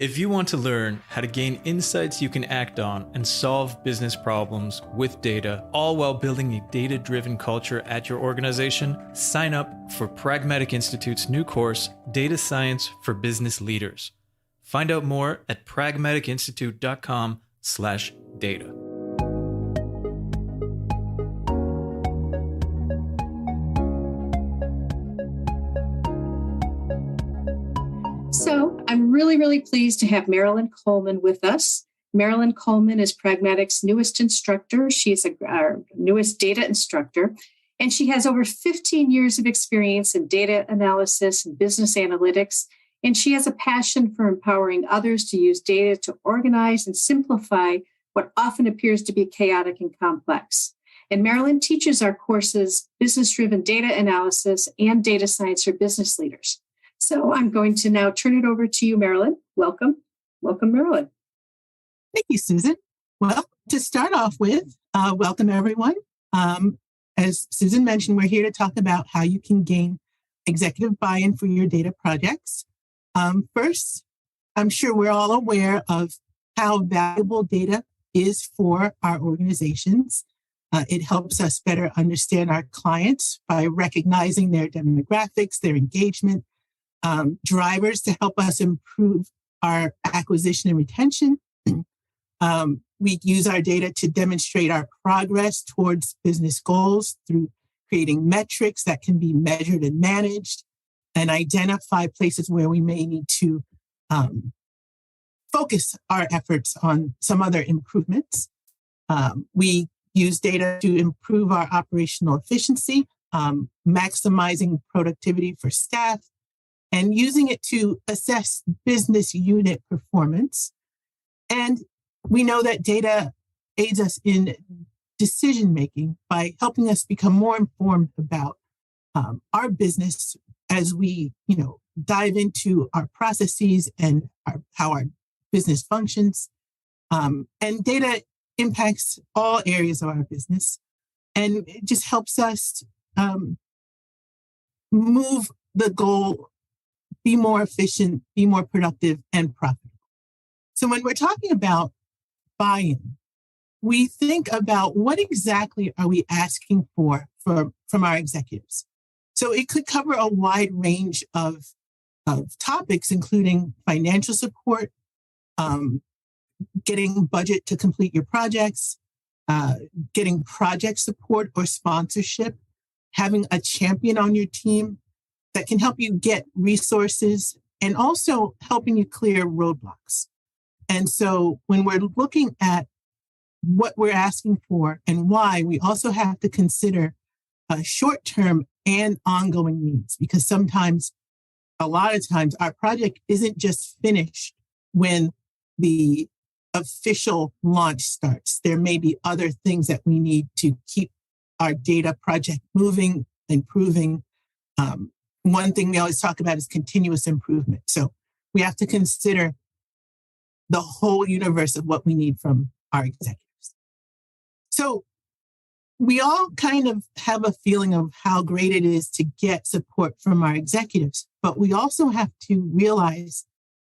If you want to learn how to gain insights you can act on and solve business problems with data, all while building a data-driven culture at your organization, sign up for Pragmatic Institute's new course, Data Science for Business Leaders. Find out more at pragmaticinstitute.com/data. So I'm really pleased to have Marilyn Coleman with us. Marilyn Coleman is Pragmatic's newest instructor. She's our newest data instructor, and she has over 15 years of experience in data analysis and business analytics. And she has a passion for empowering others to use data to organize and simplify what often appears to be chaotic and complex. And Marilyn teaches our courses, Business-Driven Data Analysis and Data Science for Business Leaders. So I'm going to now turn it over to you, Marilyn. Welcome, Marilyn. Thank you, Susan. Well, to start off with, welcome everyone. As Susan mentioned, we're here to talk about how you can gain executive buy-in for your data projects. First, I'm sure we're all aware of how valuable data is for our organizations. It helps us better understand our clients by recognizing their demographics, their engagement, drivers to help us improve our acquisition and retention. We use our data to demonstrate our progress towards business goals through creating metrics that can be measured and managed, and identify places where we may need to focus our efforts on some other improvements. We use data to improve our operational efficiency, maximizing productivity for staff, and using it to assess business unit performance. And we know that data aids us in decision-making by helping us become more informed about our business as we, dive into our processes and how our business functions. And data impacts all areas of our business, and it just helps us move the goal, be more efficient, be more productive, and profitable. So when we're talking about buy-in, we think about what exactly are we asking from our executives. So it could cover a wide range of topics, including financial support, getting budget to complete your projects, getting project support or sponsorship, having a champion on your team that can help you get resources, and also helping you clear roadblocks. And so when we're looking at what we're asking for and why, we also have to consider short-term and ongoing needs, because a lot of times, our project isn't just finished when the official launch starts. There may be other things that we need to keep our data project moving, improving. One thing we always talk about is continuous improvement. So we have to consider the whole universe of what we need from our executives. So we all kind of have a feeling of how great it is to get support from our executives, but we also have to realize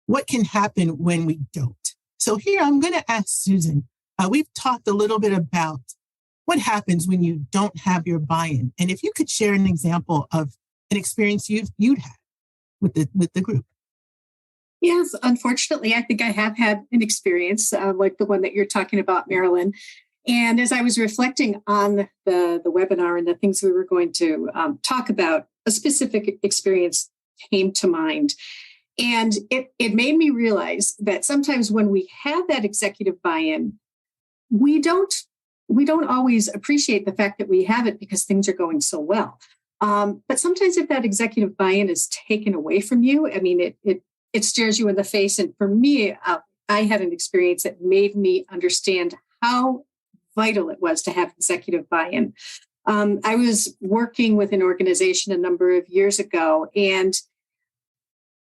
what can happen when we don't. So here I'm going to ask Susan. We've talked a little bit about what happens when you don't have your buy-in, and if you could share an example of an experience you'd had with the group. Yes, unfortunately, I think I have had an experience like the one that you're talking about, Marilyn. And as I was reflecting on the webinar and the things we were going to talk about, a specific experience came to mind. And it made me realize that sometimes when we have that executive buy-in, we don't always appreciate the fact that we have it because things are going so well. But sometimes if that executive buy-in is taken away from you, I mean, it stares you in the face. And for me, I had an experience that made me understand how vital it was to have executive buy-in. I was working with an organization a number of years ago, and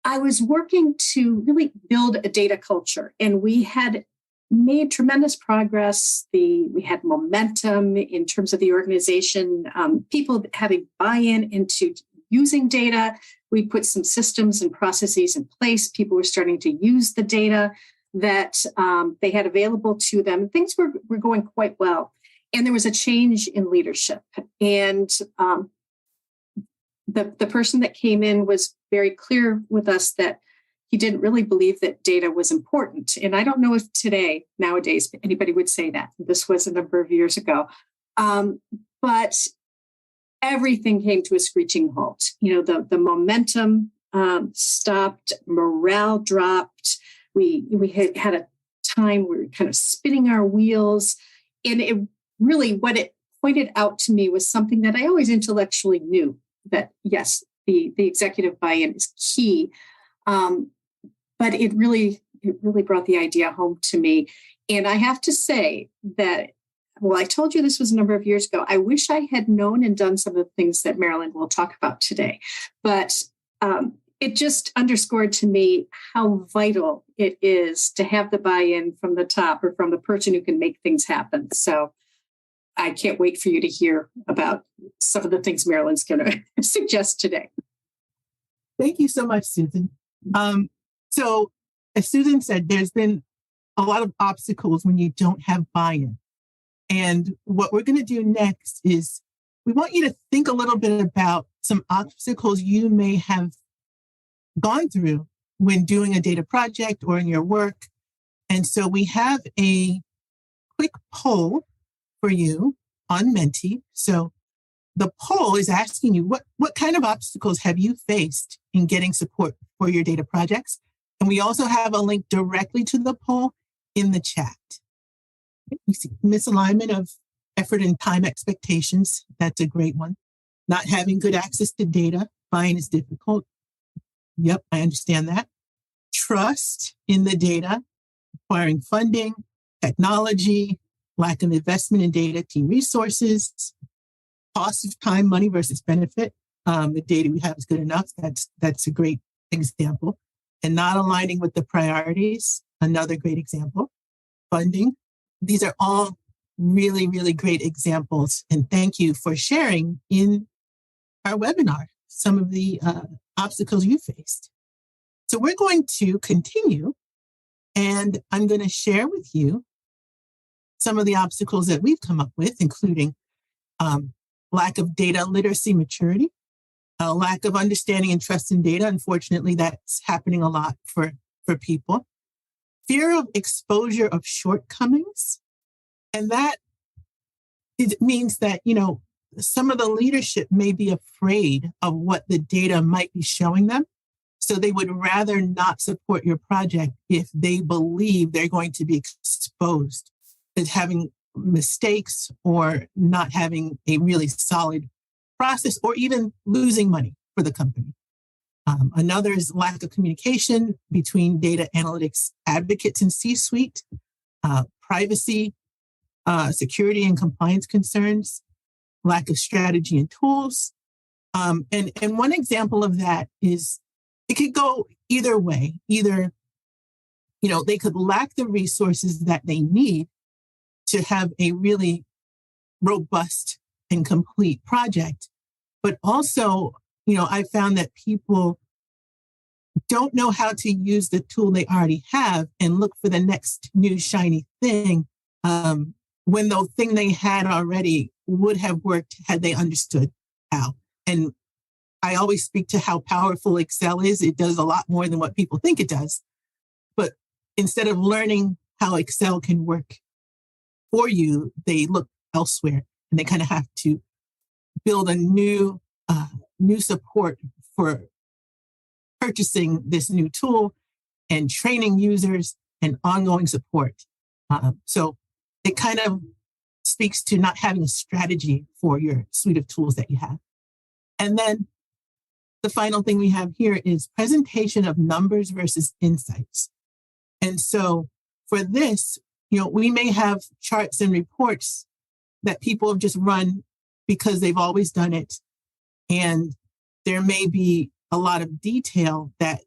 I was working to really build a data culture, and we had made tremendous progress. We had momentum in terms of the organization, people having buy-in into using data. We put some systems and processes in place. People were starting to use the data that they had available to them. Things were going quite well. And there was a change in leadership. And the person that came in was very clear with us that he didn't really believe that data was important. And I don't know if nowadays, anybody would say that. This was a number of years ago. But everything came to a screeching halt. The momentum stopped, morale dropped. We had a time we were kind of spinning our wheels. And it really, what it pointed out to me was something that I always intellectually knew, that yes, the executive buy-in is key. But it really brought the idea home to me. And I have to say that, well, I told you this was a number of years ago. I wish I had known and done some of the things that Marilyn will talk about today. But it just underscored to me how vital it is to have the buy-in from the top, or from the person who can make things happen. So I can't wait for you to hear about some of the things Marilyn's going to suggest today. Thank you so much, Susan. So as Susan said, there's been a lot of obstacles when you don't have buy-in. And what we're going to do next is we want you to think a little bit about some obstacles you may have gone through when doing a data project or in your work. And so we have a quick poll for you on Menti. So the poll is asking you, what kind of obstacles have you faced in getting support for your data projects? And we also have a link directly to the poll in the chat. You see misalignment of effort and time expectations. That's a great one. Not having good access to data. Buy-in is difficult. Yep, I understand that. Trust in the data, acquiring funding, technology, lack of investment in data, team resources, cost of time, money versus benefit. The data we have is good enough. That's a great example. And not aligning with the priorities, another great example. Funding. These are all really, really great examples. And thank you for sharing in our webinar some of the obstacles you faced. So we're going to continue, and I'm going to share with you some of the obstacles that we've come up with, including lack of data literacy maturity, a lack of understanding and trust in data. Unfortunately, that's happening a lot for people. Fear of exposure of shortcomings. And that it means that, some of the leadership may be afraid of what the data might be showing them. So they would rather not support your project if they believe they're going to be exposed as having mistakes or not having a really solid process, or even losing money for the company. Another is lack of communication between data analytics advocates and C-suite, privacy, security and compliance concerns, lack of strategy and tools. And one example of that is it could go either way. Either, they could lack the resources that they need to have a really robust and complete project. But also, I found that people don't know how to use the tool they already have and look for the next new shiny thing when the thing they had already would have worked had they understood how. And I always speak to how powerful Excel is. It does a lot more than what people think it does. But instead of learning how Excel can work for you, they look elsewhere, and they kind of have to build a new support for purchasing this new tool and training users and ongoing support. So it kind of speaks to not having a strategy for your suite of tools that you have. And then the final thing we have here is presentation of numbers versus insights. And so for this, we may have charts and reports that people have just run because they've always done it. And there may be a lot of detail that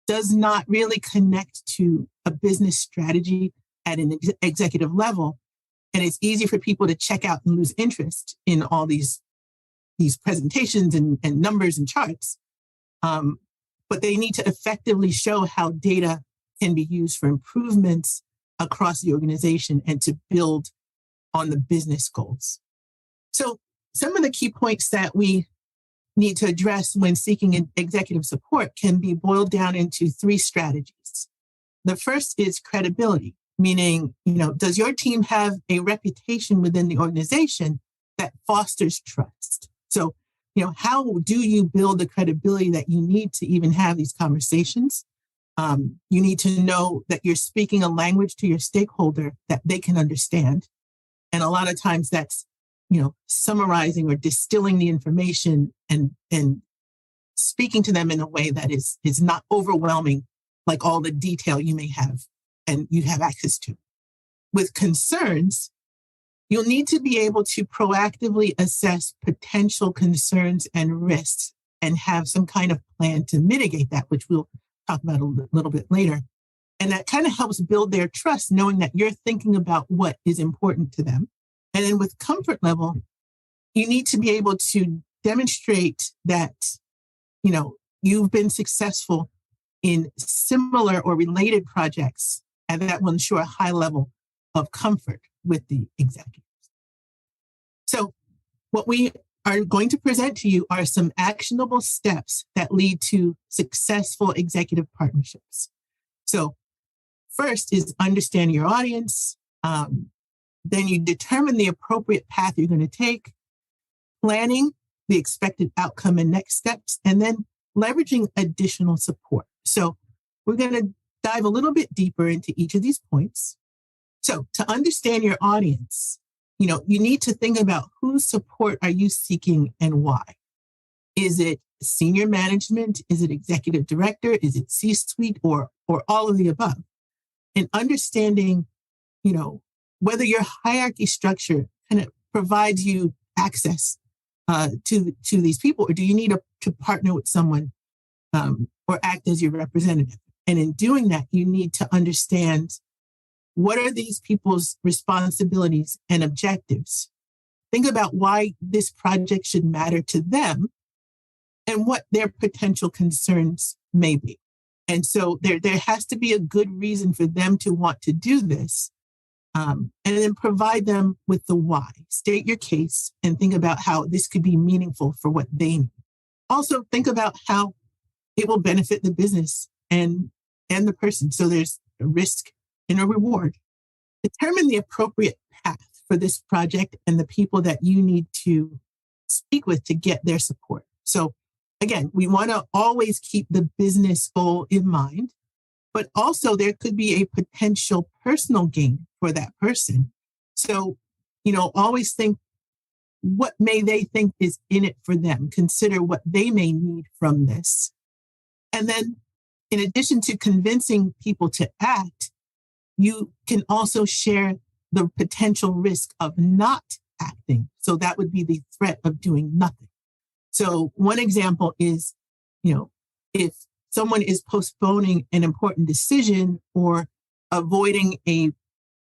does not really connect to a business strategy at an executive level. And it's easy for people to check out and lose interest in all these these presentations and numbers and charts, but they need to effectively show how data can be used for improvements across the organization and to build on the business goals. So some of the key points that we need to address when seeking executive support can be boiled down into 3 strategies. The first is credibility, meaning, does your team have a reputation within the organization that fosters trust? So, how do you build the credibility that you need to even have these conversations? You need to know that you're speaking a language to your stakeholder that they can understand. And a lot of times that's, summarizing or distilling the information and speaking to them in a way that is not overwhelming, like all the detail you may have and you have access to. With concerns, you'll need to be able to proactively assess potential concerns and risks and have some kind of plan to mitigate that, which we'll talk about a little bit later. And that kind of helps build their trust, knowing that you're thinking about what is important to them. And then with comfort level, you need to be able to demonstrate that, you've been successful in similar or related projects, and that will ensure a high level of comfort with the executives. So what we are going to present to you are some actionable steps that lead to successful executive partnerships. So first is understand your audience. Then you determine the appropriate path you're going to take, planning the expected outcome and next steps, and then leveraging additional support. So we're going to dive a little bit deeper into each of these points. So to understand your audience, you need to think about whose support are you seeking and why. Is it senior management? Is it executive director? Is it C-suite or all of the above? And understanding, whether your hierarchy structure kind of provides you access to these people, or do you need to partner with someone or act as your representative? And in doing that, you need to understand what are these people's responsibilities and objectives. Think about why this project should matter to them and what their potential concerns may be. And so there has to be a good reason for them to want to do this. And then provide them with the why. State your case and think about how this could be meaningful for what they need. Also, think about how it will benefit the business and the person. So there's a risk and a reward. Determine the appropriate path for this project and the people that you need to speak with to get their support. So again, we want to always keep the business goal in mind, but also there could be a potential personal gain for that person. So, always think, what may they think is in it for them? Consider what they may need from this. And then in addition to convincing people to act, you can also share the potential risk of not acting. So that would be the threat of doing nothing. So one example is, if someone is postponing an important decision or avoiding a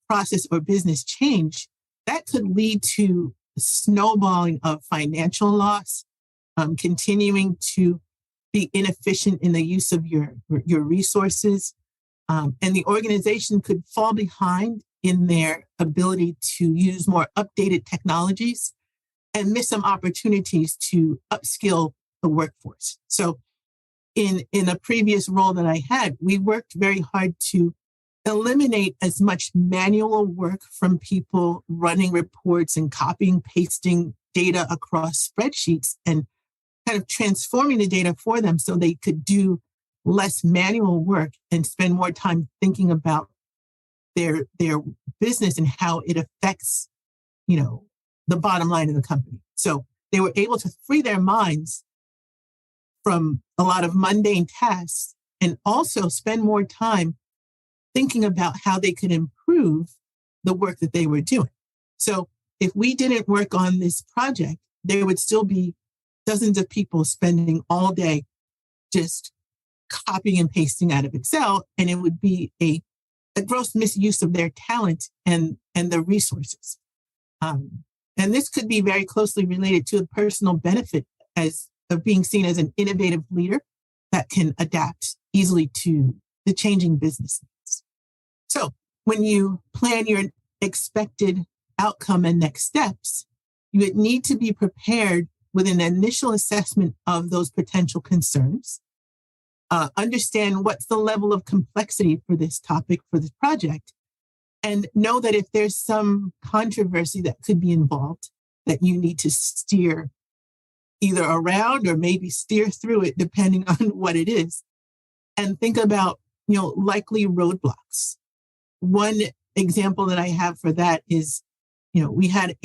process or business change, that could lead to snowballing of financial loss, continuing to be inefficient in the use of your resources, and the organization could fall behind in their ability to use more updated technologies and miss some opportunities to upskill the workforce. So in a previous role that I had, we worked very hard to eliminate as much manual work from people running reports and copying, pasting data across spreadsheets and kind of transforming the data for them so they could do less manual work and spend more time thinking about their business and how it affects, the bottom line of the company. So they were able to free their minds from a lot of mundane tasks and also spend more time thinking about how they could improve the work that they were doing. So if we didn't work on this project, there would still be dozens of people spending all day just copying and pasting out of Excel, and it would be a gross misuse of their talent and the resources. And this could be very closely related to a personal benefit of being seen as an innovative leader that can adapt easily to the changing business needs. So when you plan your expected outcome and next steps, you would need to be prepared with an initial assessment of those potential concerns, understand what's the level of complexity for this topic, for this project, and know that if there's some controversy that could be involved, that you need to steer either around or maybe steer through it, depending on what it is. And think about, likely roadblocks. One example that I have for that is, we had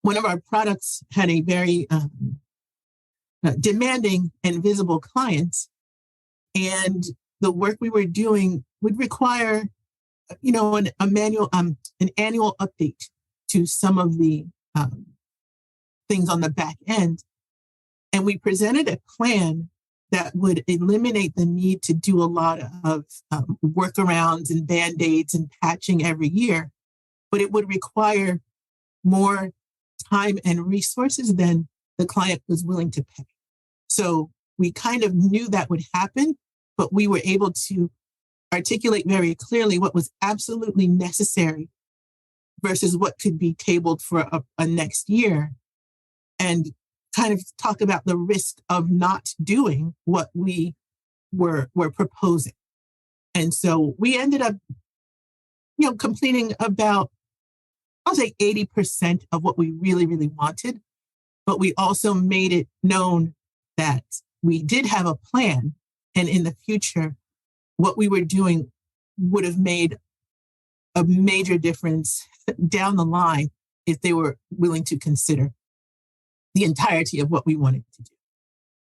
one of our products had a very demanding and visible client, and the work we were doing would require, an annual update to some of the things on the back end. And we presented a plan that would eliminate the need to do a lot of workarounds and band-aids and patching every year, but it would require more time and resources than the client was willing to pay. So we kind of knew that would happen, but we were able to articulate very clearly what was absolutely necessary versus what could be tabled for a next year, and kind of talk about the risk of not doing what we were proposing. And so we ended up, completing about, I'll say 80% of what we really, really wanted. But we also made it known that we did have a plan, and in the future, what we were doing would have made a major difference down the line if they were willing to consider the entirety of what we wanted to do.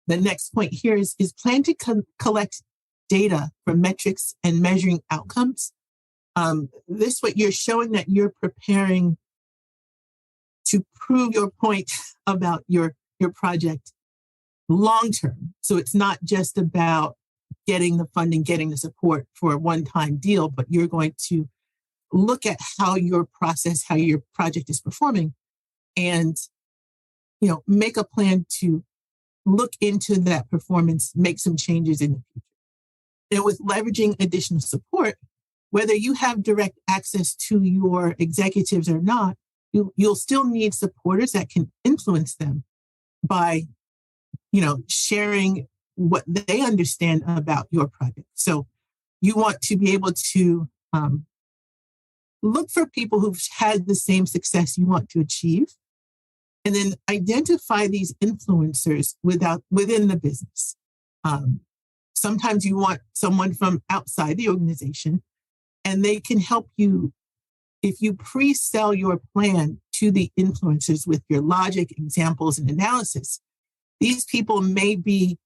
The next point here is plan to collect data for metrics and measuring outcomes. This way, you're showing that you're preparing to prove your point about your project long term. So it's not just about getting the funding, getting the support for a one-time deal, but you're going to look at how your project is performing, and make a plan to look into that performance, make some changes in the future. And with leveraging additional support, whether you have direct access to your executives or not, you'll still need supporters that can influence them by, sharing what they understand about your project. So you want to be able to look for people who've had the same success you want to achieve, and then identify these influencers within the business. Sometimes you want someone from outside the organization, and they can help you if you pre-sell your plan to the influencers with your logic, examples, and analysis. These people may be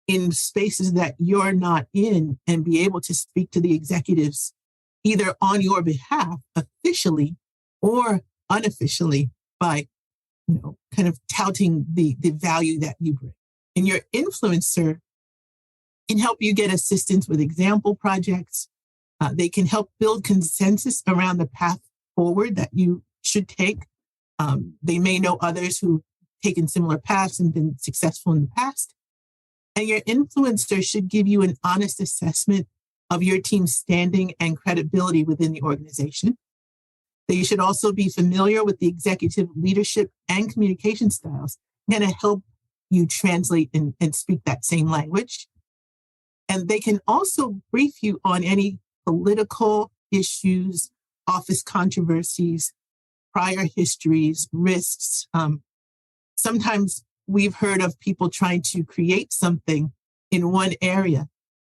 in spaces that you're not in and be able to speak to the executives either on your behalf officially or unofficially by kind of touting the value that you bring. And your influencer can help you get assistance with example projects. They can help build consensus around the path forward that you should take. They may know others who've taken similar paths and been successful in the past. And your influencer should give you an honest assessment of your team's standing and credibility within the organization. They should also be familiar with the executive leadership and communication styles, and to help you translate and speak that same language. And they can also brief you on any political issues, office controversies, prior histories, risks. Sometimes we've heard of people trying to create something in one area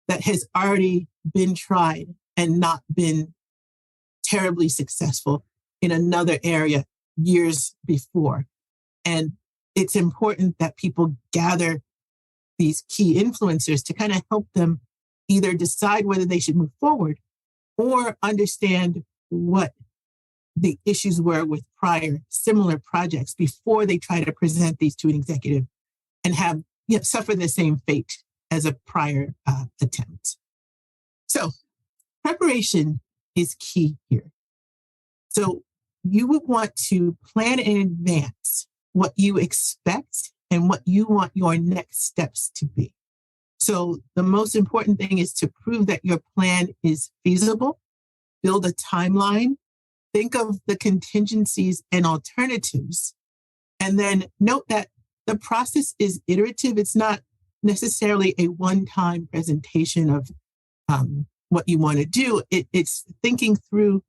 that has already been tried and not been terribly successful in another area years before. And it's important that people gather these key influencers to kind of help them either decide whether they should move forward or understand what the issues were with prior similar projects before they try to present these to an executive and have suffer the same fate as a prior attempt. So preparation is key here. So you would want to plan in advance what you expect and what you want your next steps to be. So the most important thing is to prove that your plan is feasible, build a timeline, think of the contingencies and alternatives, and then note that the process is iterative. It's not necessarily a one-time presentation of what you want to do. It's thinking through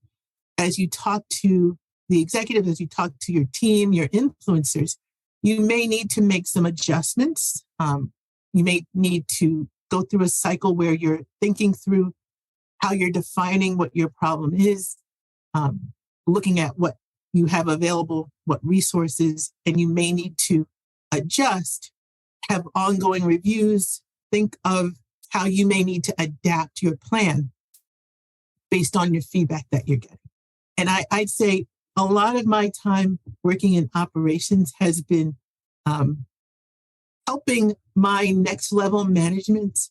as you talk to the executive, as you talk to your team, your influencers, you may need to make some adjustments. You may need to go through a cycle where you're thinking through how you're defining what your problem is, looking at what you have available, what resources, and you may need to adjust, have ongoing reviews, think of how you may need to adapt your plan based on your feedback that you're getting. And I'd say a lot of my time working in operations has been helping my next level management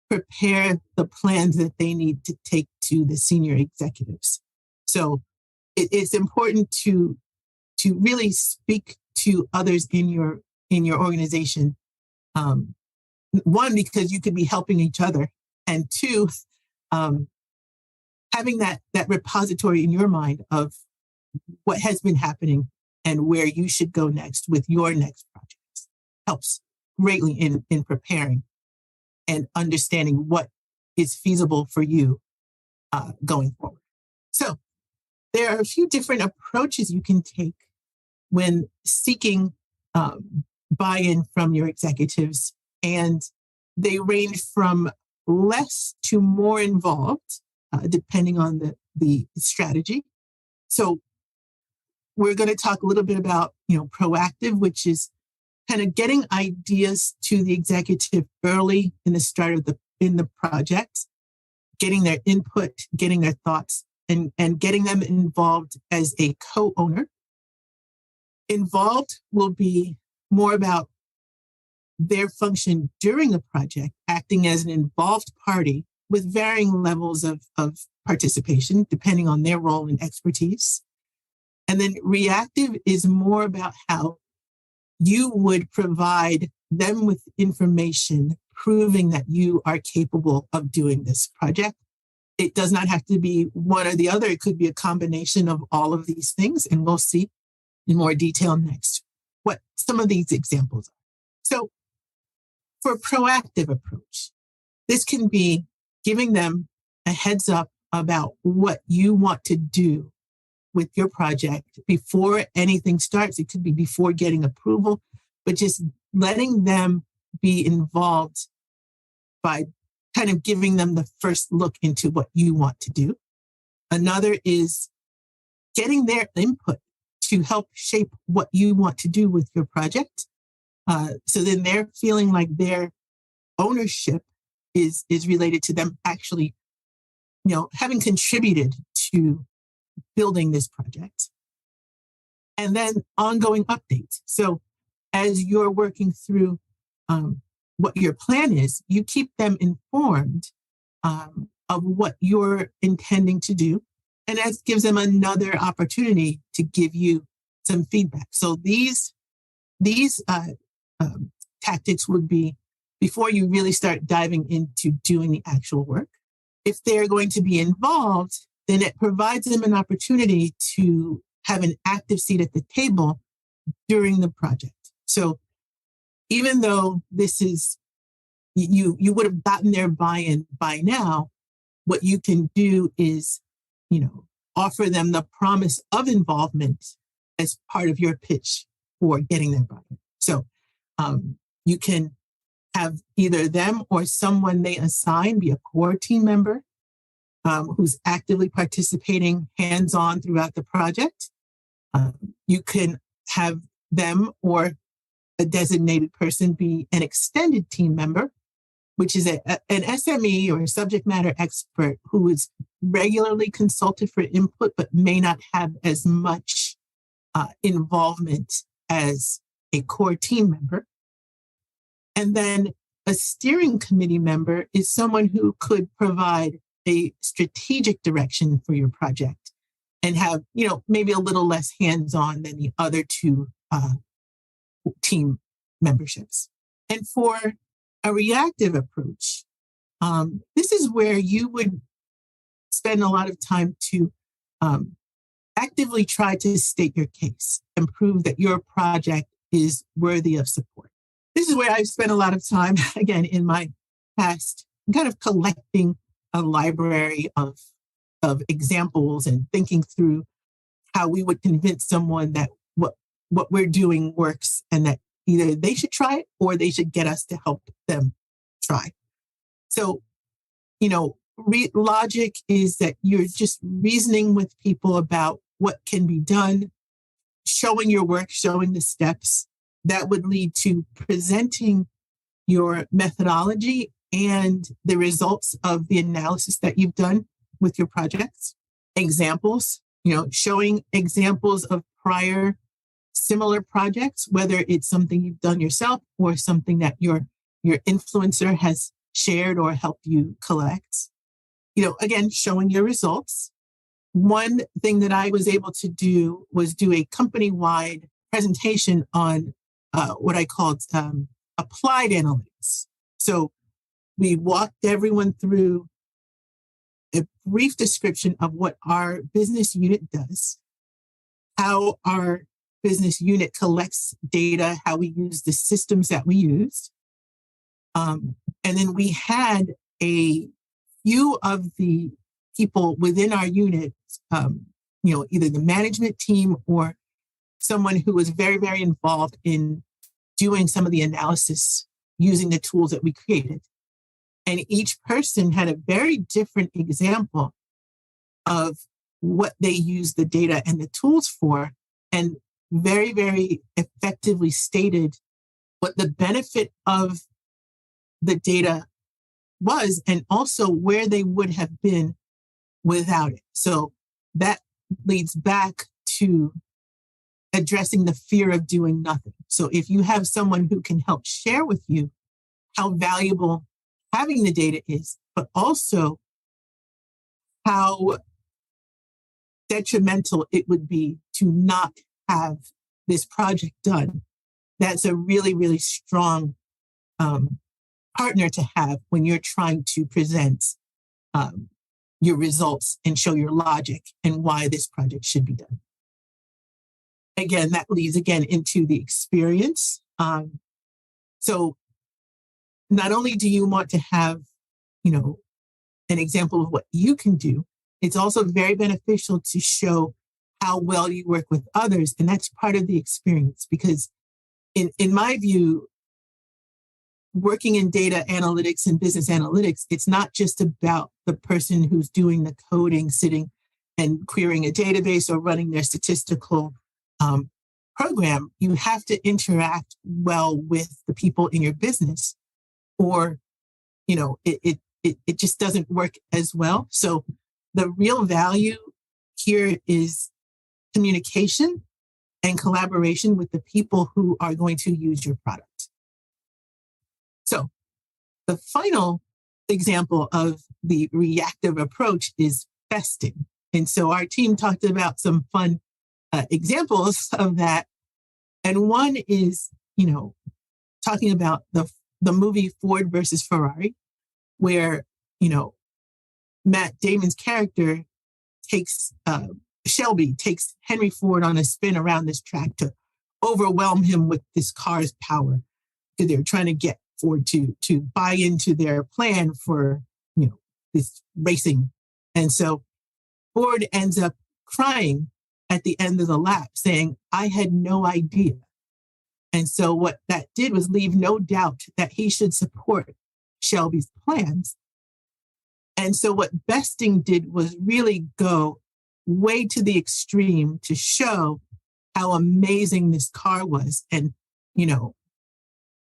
prepare the plans that they need to take to the senior executives. So it's important to really speak to others in your organization. One, because you could be helping each other, and two, having that repository in your mind of what has been happening and where you should go next with your next projects helps greatly in preparing and understanding what is feasible for you going forward. So there are a few different approaches you can take when seeking buy-in from your executives, and they range from less to more involved, depending on the strategy. So we're going to talk a little bit about, proactive, which is kind of getting ideas to the executive early in the start of the project, getting their input, getting their thoughts, and getting them involved as a co-owner. Involved will be more about their function during the project, acting as an involved party with varying levels of participation, depending on their role and expertise. And then reactive is more about how you would provide them with information proving that you are capable of doing this project. It does not have to be one or the other. It could be a combination of all of these things. And we'll see in more detail next what some of these examples are. So for a proactive approach, this can be giving them a heads up about what you want to do with your project before anything starts. It could be before getting approval, but just letting them be involved by kind of giving them the first look into what you want to do. Another is getting their input to help shape what you want to do with your project. So then they're feeling like their ownership is related to them actually, having contributed to building this project. And then ongoing updates. So as you're working through what your plan is, you keep them informed of what you're intending to do. And that gives them another opportunity to give you some feedback. So these tactics would be before you really start diving into doing the actual work. If they're going to be involved, then it provides them an opportunity to have an active seat at the table during the project. So even though this is, you would have gotten their buy-in by now, what you can do is, offer them the promise of involvement as part of your pitch for getting their buy-in. So you can have either them or someone they assign be a core team member who's actively participating hands-on throughout the project. You can have them or a designated person be an extended team member, which is an SME or a subject matter expert who is regularly consulted for input, but may not have as much involvement as a core team member. And then a steering committee member is someone who could provide a strategic direction for your project and have, maybe a little less hands-on than the other two team memberships. And for a reactive approach, this is where you would spend a lot of time to actively try to state your case and prove that your project is worthy of support. This is where I've spent a lot of time, again, in my past, kind of collecting a library of examples and thinking through how we would convince someone that what we're doing works and that either they should try it or they should get us to help them try. So, logic is that you're just reasoning with people about what can be done, showing your work, showing the steps that would lead to presenting your methodology and the results of the analysis that you've done with your projects. Examples, showing examples of prior similar projects, whether it's something you've done yourself or something that your influencer has shared or helped you collect. Again, showing your results. One thing that I was able to do was do a company-wide presentation on what I called applied analytics. So we walked everyone through a brief description of what our business unit does, how our business unit collects data, how we use the systems that we use. And then we had a few of the people within our unit, either the management team or someone who was very, very involved in doing some of the analysis using the tools that we created. And each person had a very different example of what they use the data and the tools for, and very, very effectively stated what the benefit of the data was and also where they would have been without it. So that leads back to addressing the fear of doing nothing. So if you have someone who can help share with you how valuable having the data is, but also how detrimental it would be to not have this project done, that's a really, really strong partner to have when you're trying to present your results and show your logic and why this project should be done. Again, that leads into the experience. So not only do you want to have, an example of what you can do, it's also very beneficial to show how well you work with others. And that's part of the experience, because in my view, working in data analytics and business analytics, it's not just about the person who's doing the coding, sitting and querying a database or running their statistical program. You have to interact well with the people in your business, or it just doesn't work as well. So the real value here is communication and collaboration with the people who are going to use your product. So the final example of the reactive approach is besting. And so our team talked about some fun examples of that. And one is, talking about the movie Ford versus Ferrari, where, Matt Damon's character Shelby takes Henry Ford on a spin around this track to overwhelm him with this car's power, because they're trying to get Ford to buy into their plan for, this racing. And so Ford ends up crying at the end of the lap saying, "I had no idea." And so what that did was leave no doubt that he should support Shelby's plans. And so what besting did was really go way to the extreme to show how amazing this car was. And,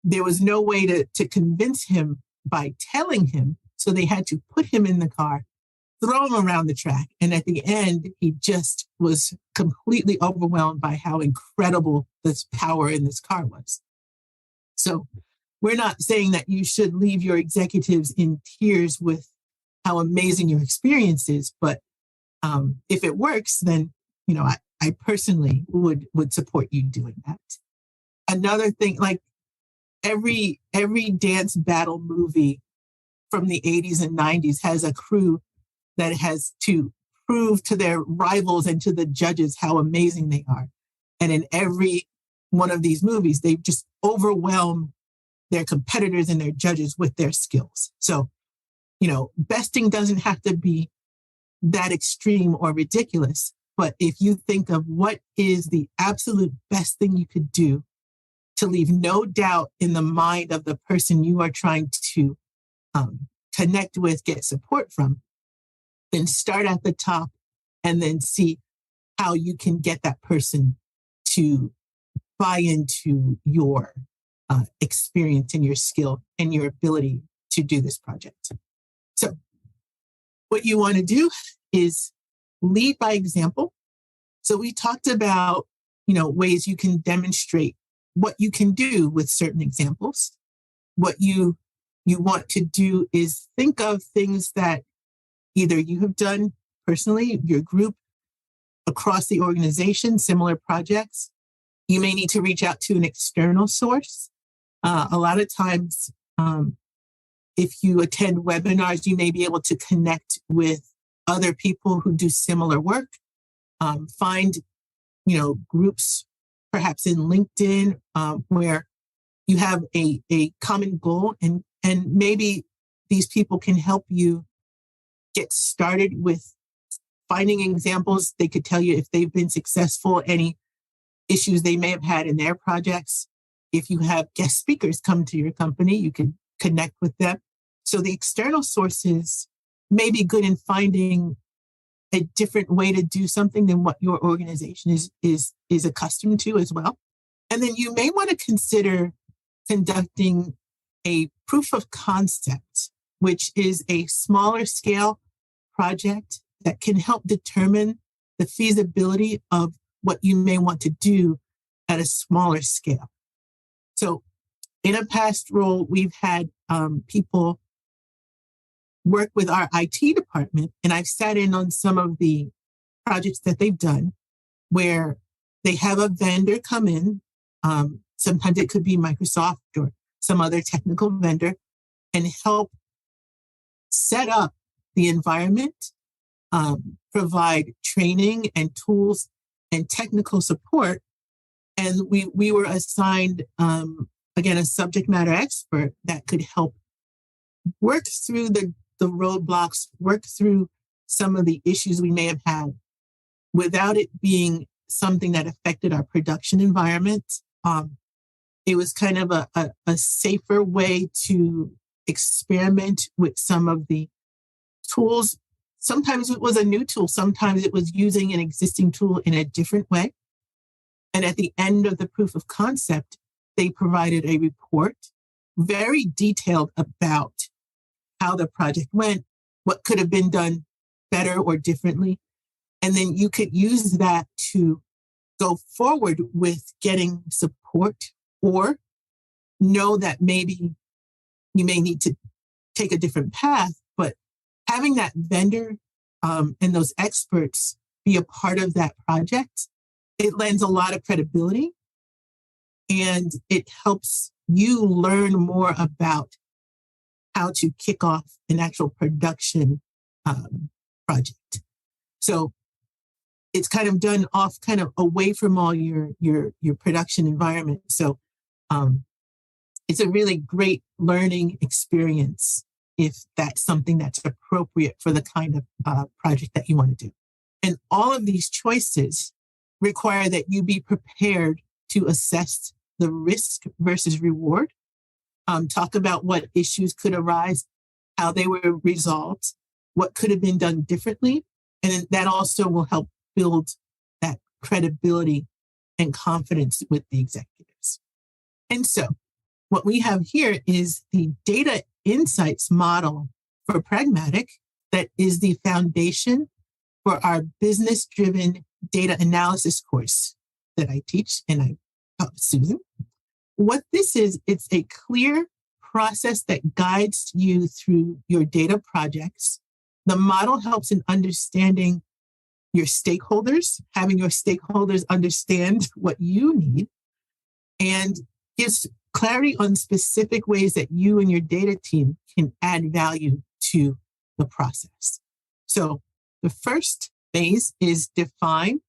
there was no way to convince him by telling him. So they had to put him in the car, throw him around the track. And at the end, he just was completely overwhelmed by how incredible this power in this car was. So we're not saying that you should leave your executives in tears with how amazing your experience is, but if it works, then, I personally would support you doing that. Another thing, like every dance battle movie from the 80s and 90s has a crew that has to prove to their rivals and to the judges how amazing they are. And in every one of these movies, they just overwhelm their competitors and their judges with their skills. So, besting doesn't have to be that extreme or ridiculous. But if you think of what is the absolute best thing you could do to leave no doubt in the mind of the person you are trying to connect with, get support from, then start at the top and then see how you can get that person to buy into your experience and your skill and your ability to do this project. So what you want to do is lead by example. So we talked about, ways you can demonstrate what you can do with certain examples. What you want to do is think of things that either you have done personally, your group, across the organization, similar projects. You may need to reach out to an external source. A lot of times, if you attend webinars, you may be able to connect with other people who do similar work. Find, groups perhaps in LinkedIn where you have a common goal, and maybe these people can help you get started with finding examples. They could tell you if they've been successful, any issues they may have had in their projects. If you have guest speakers come to your company, you can connect with them. So the external sources may be good in finding a different way to do something than what your organization is accustomed to as well. And then you may want to consider conducting a proof of concept, which is a smaller scale project that can help determine the feasibility of what you may want to do at a smaller scale. So in a past role, we've had people work with our IT department, and I've sat in on some of the projects that they've done where they have a vendor come in. Sometimes it could be Microsoft or some other technical vendor, and help set up the environment, provide training and tools and technical support. And we were assigned, again, a subject matter expert that could help work through the roadblocks, work through some of the issues we may have had without it being something that affected our production environment. It was kind of a safer way to experiment with some of the tools. Sometimes it was a new tool. Sometimes it was using an existing tool in a different way. And at the end of the proof of concept, they provided a report, very detailed about how the project went, what could have been done better or differently. And then you could use that to go forward with getting support, or know that maybe you may need to take a different path, but having that vendor and those experts be a part of that project, it lends a lot of credibility, and it helps you learn more about how to kick off an actual production project. So it's kind of done off, kind of away from all your production environment. So it's a really great learning experience if that's something that's appropriate for the kind of project that you want to do. And all of these choices require that you be prepared to assess the risk versus reward, talk about what issues could arise, how they were resolved, what could have been done differently. And that also will help build that credibility and confidence with the executives. And so what we have here is the data insights model for Pragmatic that is the foundation for our business-driven data analysis course that I teach and I taught Susan. What this is, it's a clear process that guides you through your data projects. The model helps in understanding your stakeholders, having your stakeholders understand what you need, and gives clarity on specific ways that you and your data team can add value to the process. So the first phase is define,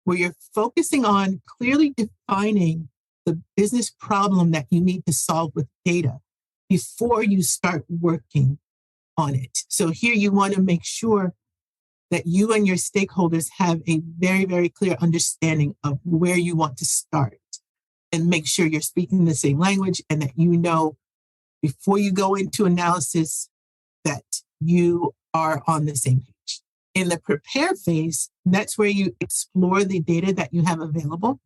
where you're focusing on clearly defining the business problem that you need to solve with data before you start working on it. So here you want to make sure that you and your stakeholders have a very, very clear understanding of where you want to start, and make sure you're speaking the same language, and that you know before you go into analysis that you are on the same page. In the prepare phase, that's where you explore the data that you have available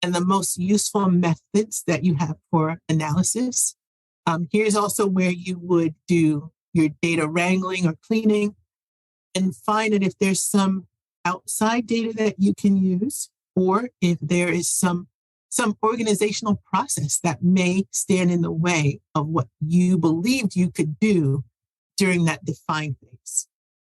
and the most useful methods that you have for analysis. Here's also where you would do your data wrangling or cleaning, and find that if there's some outside data that you can use, or if there is some organizational process that may stand in the way of what you believed you could do during that define phase.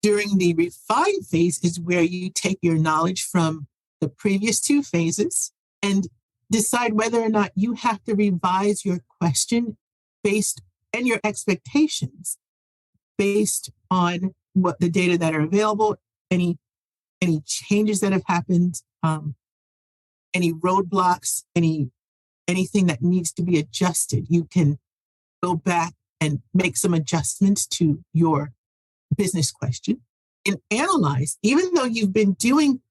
During the refine phase is where you take your knowledge from the previous two phases and decide whether or not you have to revise your question and your expectations based on what the data that are available, any changes that have happened, any roadblocks, anything that needs to be adjusted. You can go back and make some adjustments to your business question and analyze, even though you've been doing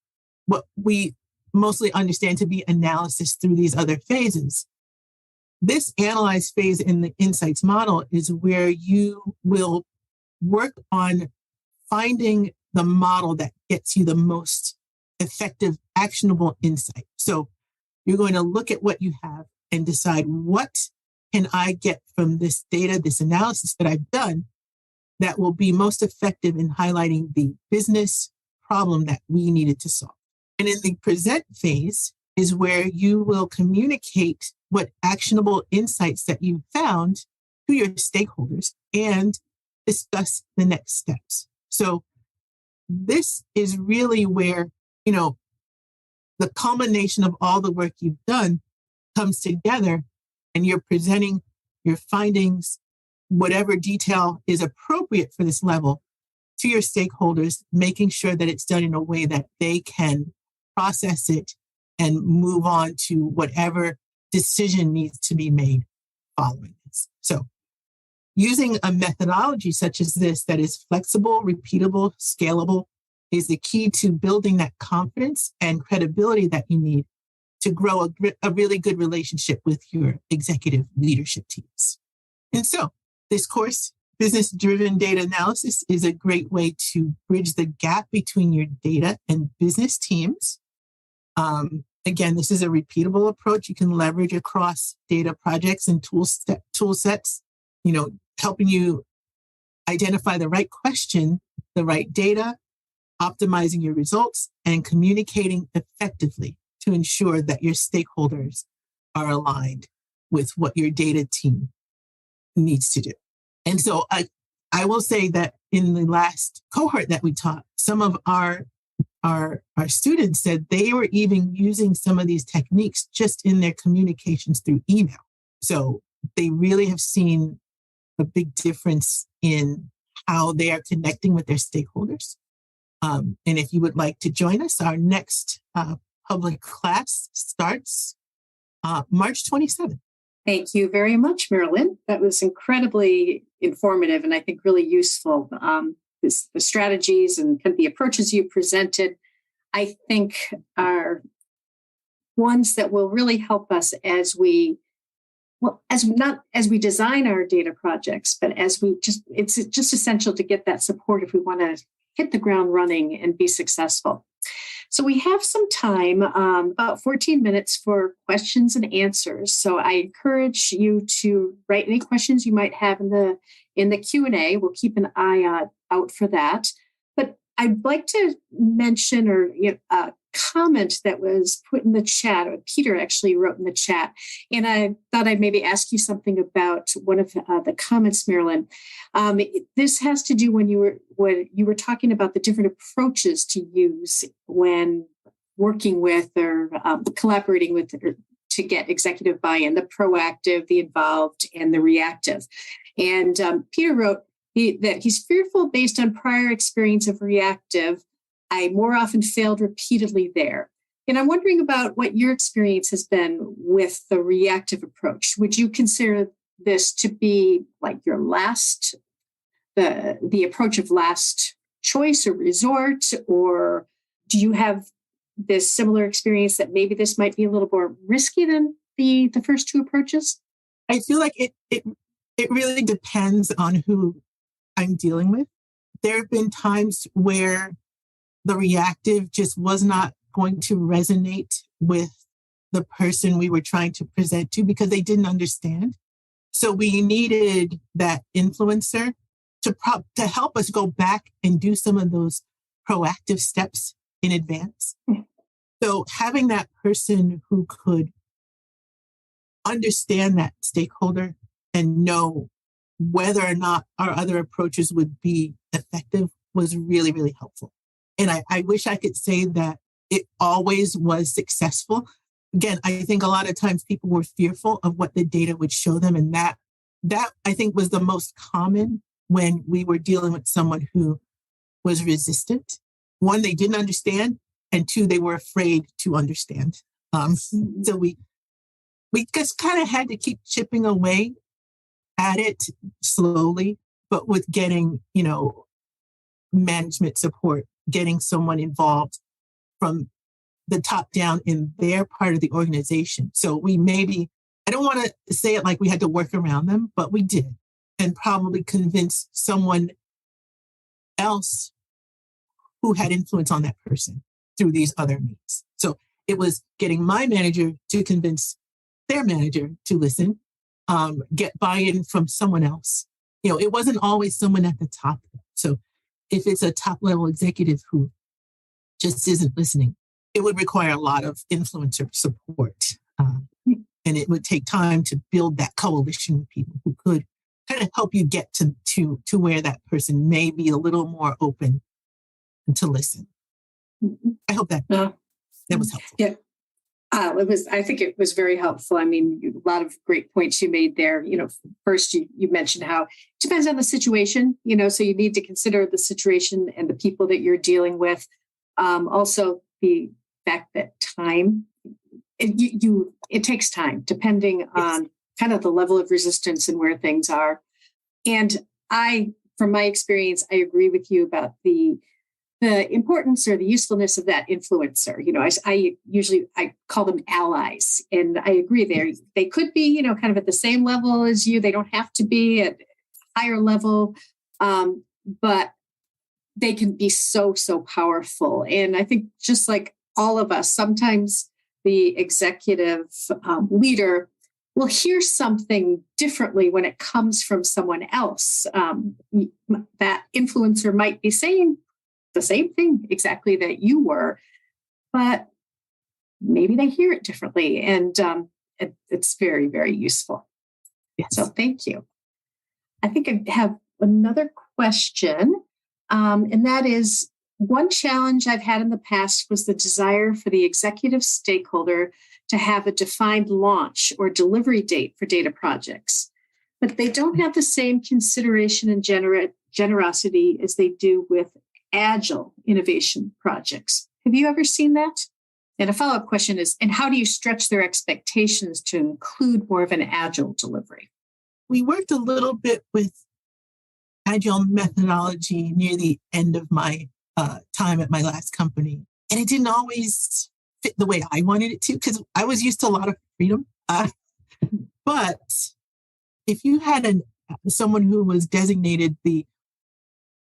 what we mostly understand to be analysis through these other phases. This analyze phase in the insights model is where you will work on finding the model that gets you the most effective, actionable insight. So you're going to look at what you have and decide, what can I get from this data, this analysis that I've done, that will be most effective in highlighting the business problem that we needed to solve. And in the present phase is where you will communicate what actionable insights that you found to your stakeholders and discuss the next steps. So this is really where, the culmination of all the work you've done comes together, and you're presenting your findings, whatever detail is appropriate for this level, to your stakeholders, making sure that it's done in a way that they can process it and move on to whatever decision needs to be made following this. So using a methodology such as this that is flexible, repeatable, scalable is the key to building that confidence and credibility that you need to grow a really good relationship with your executive leadership teams. And so this course, Business-Driven Data Analysis, is a great way to bridge the gap between your data and business teams. Again, this is a repeatable approach you can leverage across data projects and tool sets, helping you identify the right question, the right data, optimizing your results, and communicating effectively to ensure that your stakeholders are aligned with what your data team needs to do. And so I will say that in the last cohort that we taught, some of our students said they were even using some of these techniques just in their communications through email. So they really have seen a big difference in how they are connecting with their stakeholders. And if you would like to join us, our next public class starts March 27th. Thank you very much, Marilyn. That was incredibly informative and I think really useful. The strategies and the approaches you presented, I think, are ones that will really help us as we design our data projects, but it's just essential to get that support if we want to hit the ground running and be successful. So we have some time, about 14 minutes for questions and answers. So I encourage you to write any questions you might have in the Q&A. We'll keep an eye out for that. But I'd like to mention or comment that was put in the chat, or Peter actually wrote in the chat, and I thought I'd maybe ask you something about one of the comments, Marilyn. This has to do when you were talking about the different approaches to use when working with or collaborating with or to get executive buy-in: the proactive, the involved, and the reactive. And Peter wrote that he's fearful based on prior experience of reactive. I more often failed repeatedly there. And I'm wondering about what your experience has been with the reactive approach. Would you consider this to be like your last, the approach of last choice or resort? Or do you have this similar experience that maybe this might be a little more risky than the first two approaches? I feel like it really depends on who I'm dealing with. There have been times where the reactive just was not going to resonate with the person we were trying to present to because they didn't understand. So we needed that influencer to help us go back and do some of those proactive steps in advance. So having that person who could understand that stakeholder and know whether or not our other approaches would be effective was really, really helpful. And I wish I could say that it always was successful. Again, I think a lot of times people were fearful of what the data would show them. And that I think was the most common when we were dealing with someone who was resistant. One, they didn't understand. And two, they were afraid to understand. So we just kind of had to keep chipping away at it slowly, but with getting, management support, getting someone involved from the top down in their part of the organization. So we I don't want to say it like we had to work around them, but we did, and probably convince someone else who had influence on that person through these other means. So it was getting my manager to convince their manager to listen, get buy-in from someone else. It wasn't always someone at the top. So if it's a top level executive who just isn't listening, it would require a lot of influencer support. And it would take time to build that coalition with people who could kind of help you get to where that person may be a little more open to listen. I hope that was helpful. Yeah. I think it was very helpful. I mean, a lot of great points you made there. First you mentioned how it depends on the situation, so you need to consider the situation and the people that you're dealing with. Also the fact that time, it takes time depending on kind of the level of resistance and where things are. And from my experience, I agree with you about the importance or the usefulness of that influencer. I call them allies, and I agree they could be, kind of at the same level as you. They don't have to be at a higher level, but they can be so, so powerful. And I think just like all of us, sometimes the executive leader will hear something differently when it comes from someone else. That influencer might be saying the same thing exactly that you were, but maybe they hear it differently. And it's very, very useful. Yes. So thank you. I think I have another question. And that is, one challenge I've had in the past was the desire for the executive stakeholder to have a defined launch or delivery date for data projects, but they don't have the same consideration and generosity as they do with agile innovation projects. Have you ever seen that? And a follow-up question is, and how do you stretch their expectations to include more of an agile delivery? We worked a little bit with agile methodology near the end of my time at my last company. And it didn't always fit the way I wanted it to, because I was used to a lot of freedom. But if you had someone who was designated the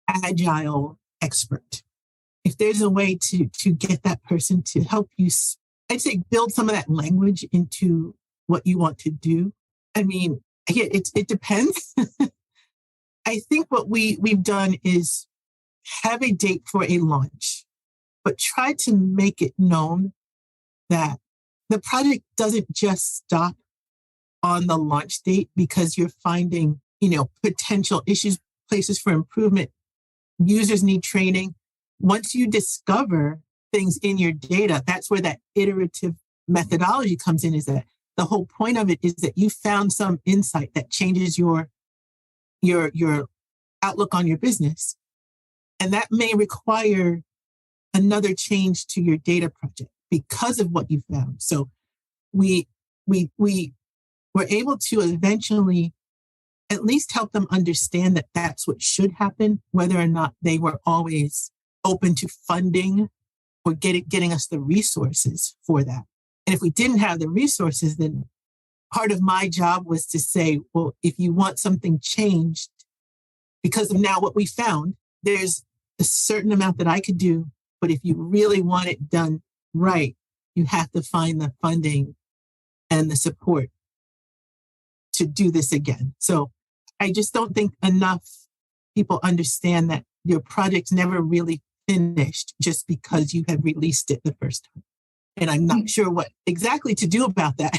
agile expert, if there's a way to get that person to help you, I'd say build some of that language into what you want to do. I mean, again, it depends. I think what we've done is have a date for a launch, but try to make it known that the project doesn't just stop on the launch date because you're finding, potential issues, places for improvement. Users need training. Once you discover things in your data, that's where that iterative methodology comes in, is that the whole point of it is that you found some insight that changes your outlook on your business. And that may require another change to your data project because of what you found. So we were able to eventually at least help them understand that that's what should happen, whether or not they were always open to funding or getting us the resources for that. And if we didn't have the resources, then part of my job was to say, well, if you want something changed because of now what we found, there's a certain amount that I could do. But if you really want it done right, you have to find the funding and the support to do this again. So I just don't think enough people understand that your project's never really finished just because you have released it the first time. And I'm not sure what exactly to do about that,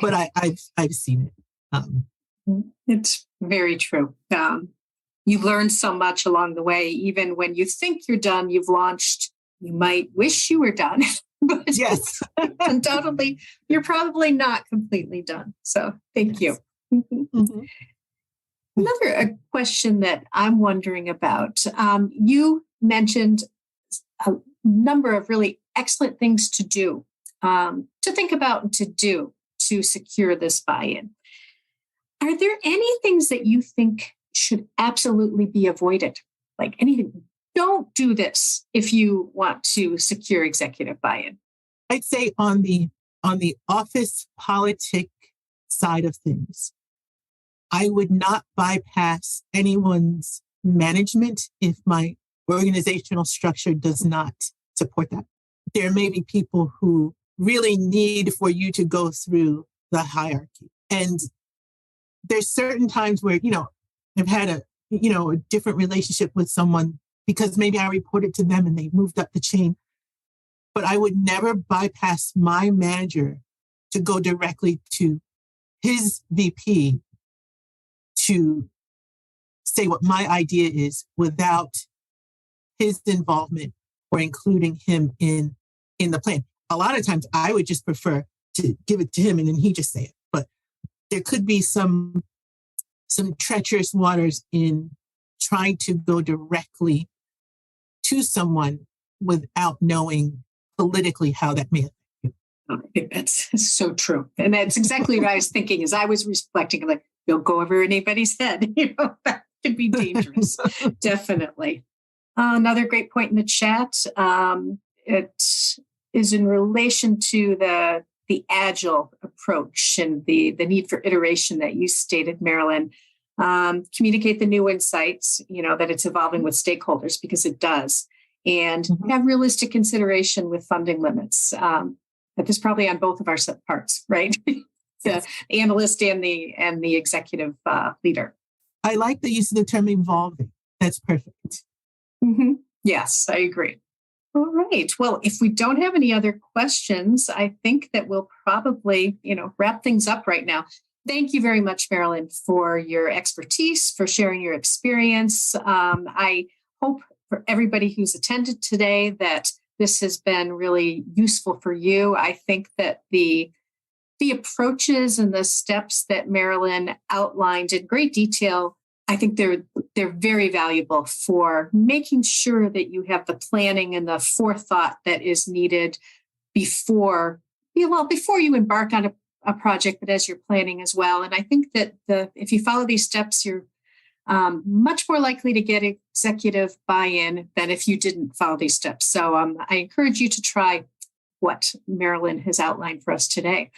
but I've seen it. It's very true. You learn so much along the way. Even when you think you're done, you've launched, you might wish you were done, but yes, undoubtedly, you're probably not completely done. So thank you. Mm-hmm. Another question that I'm wondering about, you mentioned a number of really excellent things to do, to think about and to do to secure this buy-in. Are there any things that you think should absolutely be avoided? Like anything, don't do this if you want to secure executive buy-in. I'd say on the office politic side of things, I would not bypass anyone's management if my organizational structure does not support that. There may be people who really need for you to go through the hierarchy. And there's certain times where, I've had a different relationship with someone because maybe I reported to them and they moved up the chain. But I would never bypass my manager to go directly to his VP to say what my idea is without his involvement or including him in the plan. A lot of times I would just prefer to give it to him and then he just say it. But there could be some treacherous waters in trying to go directly to someone without knowing politically how that may affect you. I think that's so true. And that's exactly what I was thinking as I was reflecting, like, don't go over anybody's head. That could be dangerous. Definitely. Another great point in the chat. It is in relation to the agile approach and the need for iteration that you stated, Marilyn. Communicate the new insights, that it's evolving with stakeholders, because it does. And have realistic consideration with funding limits. That is probably on both of our parts, right? The analyst and the executive leader. I like the use of the term evolving. That's perfect. Mm-hmm. Yes, I agree. All right. Well, if we don't have any other questions, I think that we'll probably, wrap things up right now. Thank you very much, Marilyn, for your expertise, for sharing your experience. I hope for everybody who's attended today that this has been really useful for you. I think that the approaches and the steps that Marilyn outlined in great detail, I think they're very valuable for making sure that you have the planning and the forethought that is needed before you embark on a project, but as you're planning as well. And I think that if you follow these steps, you're much more likely to get executive buy-in than if you didn't follow these steps. So I encourage you to try what Marilyn has outlined for us today.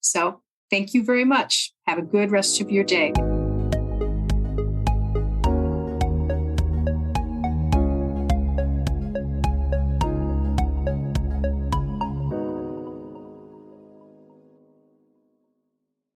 So thank you very much. Have a good rest of your day.